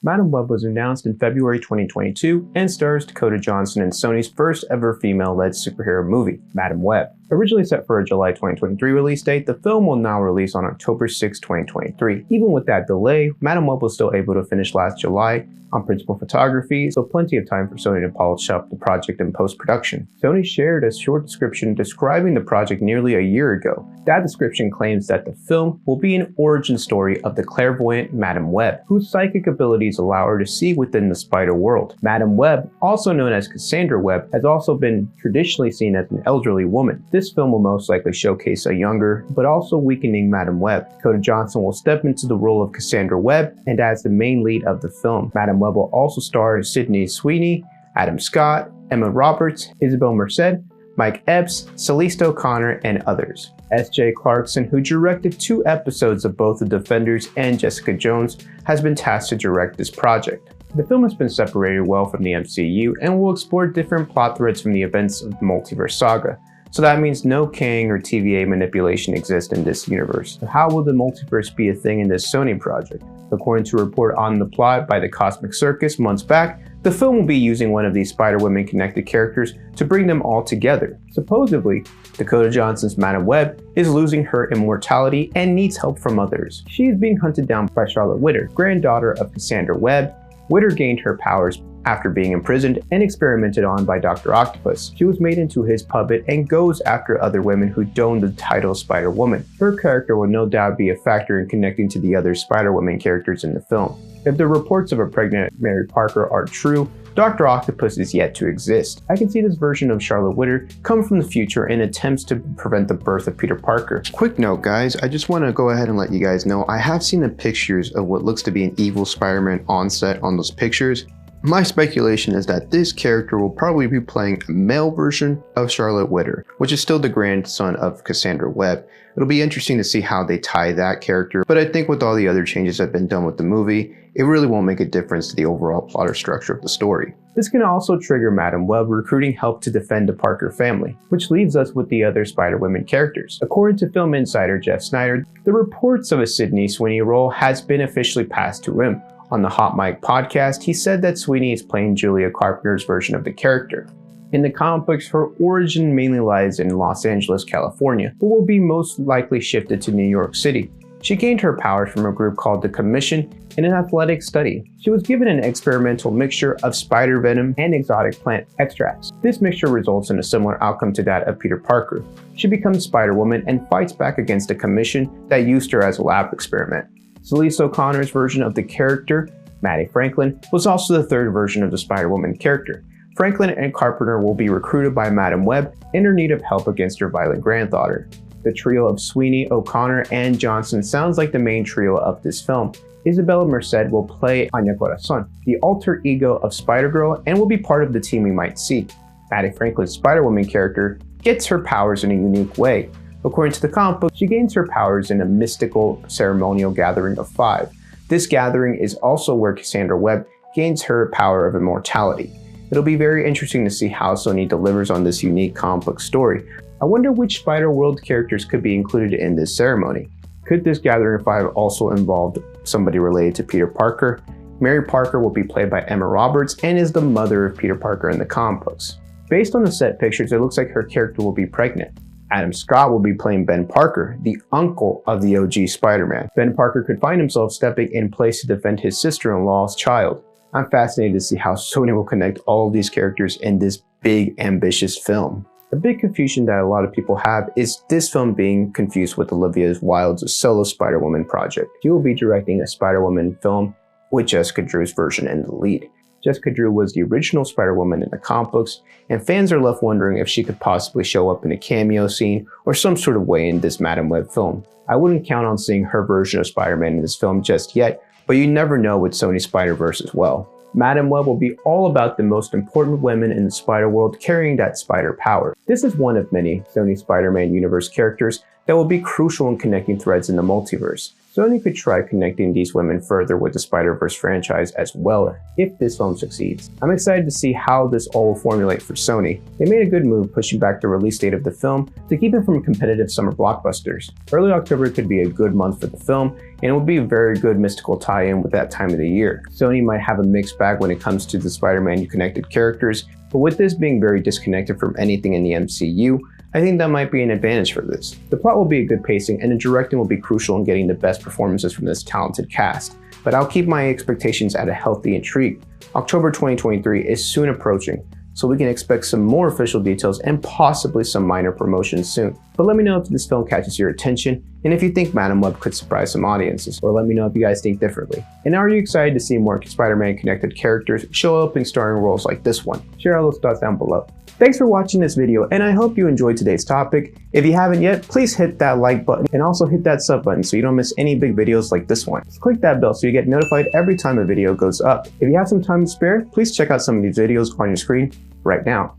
Madam Web was announced in February 2022 and stars Dakota Johnson in Sony's first ever female-led superhero movie, Madam Web. Originally set for a July 2023 release date, the film will now release on October 6, 2023. Even with that delay, Madam Web was still able to finish last July on principal photography, so plenty of time for Sony to polish up the project in post-production. Sony shared a short description describing the project nearly a year ago. That description claims that the film will be an origin story of the clairvoyant Madam Web, whose psychic abilities allow her to see within the spider world. Madam Web, also known as Cassandra Webb, has also been traditionally seen as an elderly woman. This film will most likely showcase a younger, but also weakening Madam Web. Dakota Johnson will step into the role of Cassandra Webb and as the main lead of the film. Madam Web will also star Sydney Sweeney, Adam Scott, Emma Roberts, Isabel Merced, Mike Epps, Celeste O'Connor, and others. S.J. Clarkson, who directed 2 episodes of both The Defenders and Jessica Jones, has been tasked to direct this project. The film has been separated well from the MCU and will explore different plot threads from the events of the multiverse saga. So that means no Kang or TVA manipulation exists in this universe. So how will the multiverse be a thing in this Sony project? According to a report on the plot by the Cosmic Circus months back, the film will be using one of these Spider-Women connected characters to bring them all together. Supposedly, Dakota Johnson's Madam Web is losing her immortality and needs help from others. She is being hunted down by Charlotte Witter, granddaughter of Cassandra Webb. Witter gained her powers after being imprisoned and experimented on by Dr. Octopus. She was made into his puppet and goes after other women who don the title Spider-Woman. Her character will no doubt be a factor in connecting to the other Spider-Woman characters in the film. If the reports of a pregnant Mary Parker are true, Dr. Octopus is yet to exist. I can see this version of Charlotte Witter come from the future in attempts to prevent the birth of Peter Parker. Quick note guys, I just want to go ahead and let you guys know I have seen the pictures of what looks to be an evil Spider-Man on set on those pictures. My speculation is that this character will probably be playing a male version of Charlotte Witter, which is still the grandson of Cassandra Webb. It'll be interesting to see how they tie that character, but I think with all the other changes that have been done with the movie, it really won't make a difference to the overall plot or structure of the story. This can also trigger Madam Web recruiting help to defend the Parker family, which leaves us with the other Spider-Women characters. According to film insider Jeff Snyder, the reports of a Sydney Sweeney role has been officially passed to him. On the Hot Mic podcast, he said that Sweeney is playing Julia Carpenter's version of the character. In the comic books, her origin mainly lies in Los Angeles, California, but will be most likely shifted to New York City. She gained her powers from a group called the Commission in an athletic study. She was given an experimental mixture of spider venom and exotic plant extracts. This mixture results in a similar outcome to that of Peter Parker. She becomes Spider-Woman and fights back against the Commission that used her as a lab experiment. Celeste O'Connor's version of the character, Maddie Franklin, was also the third version of the Spider-Woman character. Franklin and Carpenter will be recruited by Madam Web in her need of help against her violent granddaughter. The trio of Sweeney, O'Connor, and Johnson sounds like the main trio of this film. Isabella Merced will play Anya Corazon, the alter ego of Spider-Girl, and will be part of the team we might see. Maddie Franklin's Spider-Woman character gets her powers in a unique way. According to the comic book, she gains her powers in a mystical ceremonial gathering of 5. This gathering is also where Cassandra Webb gains her power of immortality. It'll be very interesting to see how Sony delivers on this unique comic book story. I wonder which Spider-World characters could be included in this ceremony. Could this gathering of 5 also involve somebody related to Peter Parker? Mary Parker will be played by Emma Roberts and is the mother of Peter Parker in the comic books. Based on the set pictures, it looks like her character will be pregnant. Adam Scott will be playing Ben Parker, the uncle of the OG Spider-Man. Ben Parker could find himself stepping in place to defend his sister-in-law's child. I'm fascinated to see how Sony will connect all of these characters in this big, ambitious film. A big confusion that a lot of people have is this film being confused with Olivia Wilde's solo Spider-Woman project. She will be directing a Spider-Woman film with Jessica Drew's version in the lead. Jessica Drew was the original Spider-Woman in the comic books, and fans are left wondering if she could possibly show up in a cameo scene or some sort of way in this Madam Web film. I wouldn't count on seeing her version of Spider-Man in this film just yet, but you never know with Sony's Spider-Verse as well. Madam Web will be all about the most important women in the Spider-World carrying that spider power. This is one of many Sony Spider-Man universe characters that will be crucial in connecting threads in the multiverse. Sony could try connecting these women further with the Spider-Verse franchise as well if this film succeeds. I'm excited to see how this all will formulate for Sony. They made a good move pushing back the release date of the film to keep it from competitive summer blockbusters. Early October could be a good month for the film, and it would be a very good mystical tie-in with that time of the year. Sony might have a mixed bag when it comes to the Spider-Man connected characters, but with this being very disconnected from anything in the MCU, I think that might be an advantage for this. The plot will be a good pacing, and the directing will be crucial in getting the best performances from this talented cast, but I'll keep my expectations at a healthy intrigue. October 2023 is soon approaching, so we can expect some more official details and possibly some minor promotions soon. But let me know if this film catches your attention, and if you think Madam Web could surprise some audiences, or let me know if you guys think differently. And are you excited to see more Spider-Man connected characters show up in starring roles like this one? Share all those thoughts down below. Thanks for watching this video, and I hope you enjoyed today's topic. If you haven't yet, please hit that like button and also hit that sub button so you don't miss any big videos like this one. Just click that bell so you get notified every time a video goes up. If you have some time to spare, please check out some of these videos on your screen right now.